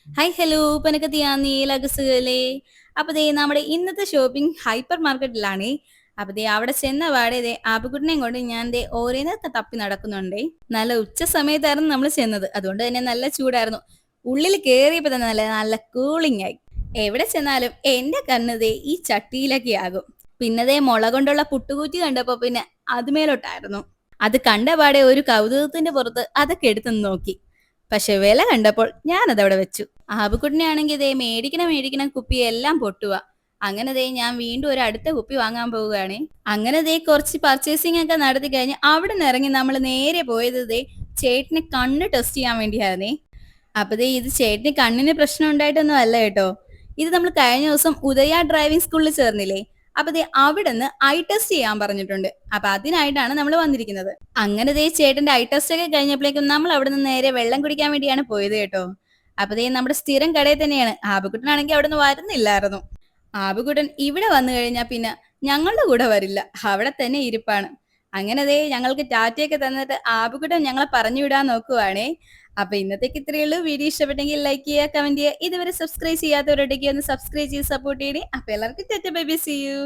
Hi hello പനക്കത്തിയാന്നീ ലഗസുകളെ. അപ്പൊ ദേ നമ്മുടെ ഇന്നത്തെ ഷോപ്പിംഗ് ഹൈപ്പർ മാർക്കറ്റിലാണേ. അപ്പൊ ദേ അവിടെ ചെന്ന പാടെ ദേ ആപ്പുകുട്ടിനെയും കൊണ്ട് ഞാൻ ദേ ഓരോന്നൊക്കെ തപ്പി നടക്കുന്നുണ്ടേ. നല്ല ഉച്ച സമയത്തായിരുന്നു നമ്മൾ ചെന്നത്, അതുകൊണ്ട് തന്നെ നല്ല ചൂടായിരുന്നു. ഉള്ളിൽ കേറിയപ്പോ തന്നെ നല്ല നല്ല കൂളിംഗ് ആയി. എവിടെ ചെന്നാലും എന്റെ കണ്ണ് ദേ ഈ ചട്ടിയിലൊക്കെ ആകും. പിന്നെ ദേ മുള കൊണ്ടുള്ള പുട്ടുകൂറ്റി കണ്ടപ്പോ പിന്നെ അതുമേലോട്ടായിരുന്നു. അത് കണ്ടപാടെ ഒരു കൗതുകത്തിന്റെ പുറത്ത് അതൊക്കെ എടുത്തു നോക്കി. പക്ഷെ വില കണ്ടപ്പോൾ ഞാൻ അതവിടെ വെച്ചു. ആബുക്കുട്ടിനെ ആണെങ്കിൽ ദേ മേടിക്കണം കുപ്പി എല്ലാം പൊട്ടുക. അങ്ങനെ ദേ ഞാൻ വീണ്ടും ഒരു അടുത്ത കുപ്പി വാങ്ങാൻ പോവുകയാണേ. അങ്ങനെ ദേ കുറച്ച് പർച്ചേസിംഗ് ഒക്കെ നടത്തി കഴിഞ്ഞ് അവിടെ നിന്ന് ഇറങ്ങി നമ്മൾ നേരെ പോയത് ദേ ചേട്ടന് കണ്ണ് ടെസ്റ്റ് ചെയ്യാൻ വേണ്ടിയായിരുന്നേ. അപ്പൊ ദേ ഇത് ചേട്ടന് കണ്ണിന് പ്രശ്നം ഉണ്ടായിട്ടൊന്നും അല്ല കേട്ടോ. ഇത് നമ്മൾ കഴിഞ്ഞ ദിവസം ഉദയ ഡ്രൈവിംഗ് സ്കൂളിൽ ചേർന്നില്ലേ, അപ്പൊ ദേ അവിടുന്ന് ഐ ടെസ്റ്റ് ചെയ്യാൻ പറഞ്ഞിട്ടുണ്ട്. അപ്പൊ അതിനായിട്ടാണ് നമ്മൾ വന്നിരിക്കുന്നത്. അങ്ങനെ ദേ ചേട്ടന്റെ ഐ ടെസ്റ്റ് ഒക്കെ കഴിഞ്ഞപ്പോഴേക്കും നമ്മൾ അവിടെ നിന്ന് നേരെ വെള്ളം കുടിക്കാൻ വേണ്ടിയാണ് പോയത് കേട്ടോ. അപ്പൊ ദേ നമ്മുടെ സ്ഥിരം കടയിൽ തന്നെയാണ്. ആബുക്കുട്ടനാണെങ്കിൽ അവിടെ നിന്ന് വരുന്നില്ലായിരുന്നു. ആബുക്കുട്ടൻ ഇവിടെ വന്നു കഴിഞ്ഞാൽ പിന്നെ ഞങ്ങളുടെ കൂടെ വരില്ല, അവിടെ തന്നെ ഇരിപ്പാണ്. അങ്ങനെ ദേ ഞങ്ങൾക്ക് ടാറ്റയൊക്കെ തന്നിട്ട് ആബുക്കുട്ടൻ ഞങ്ങളെ പറഞ്ഞു വിടാൻ നോക്കുവാണേ. അപ്പൊ ഇന്നത്തേക്ക് ഇത്രയേ ഉള്ളൂ. വീഡിയോ ഇഷ്ടപ്പെട്ടെങ്കിൽ ലൈക്ക് ചെയ്യുക, കമന്റ് ചെയ്യുക. ഇതുവരെ സബ്സ്ക്രൈബ് ചെയ്യാത്തവരുണ്ടെങ്കിൽ ഒന്ന് സബ്സ്ക്രൈബ് ചെയ്ത് സപ്പോർട്ട് ചെയ്യണേ. അപ്പൊ എല്ലാവർക്കും tata bye bye, see U.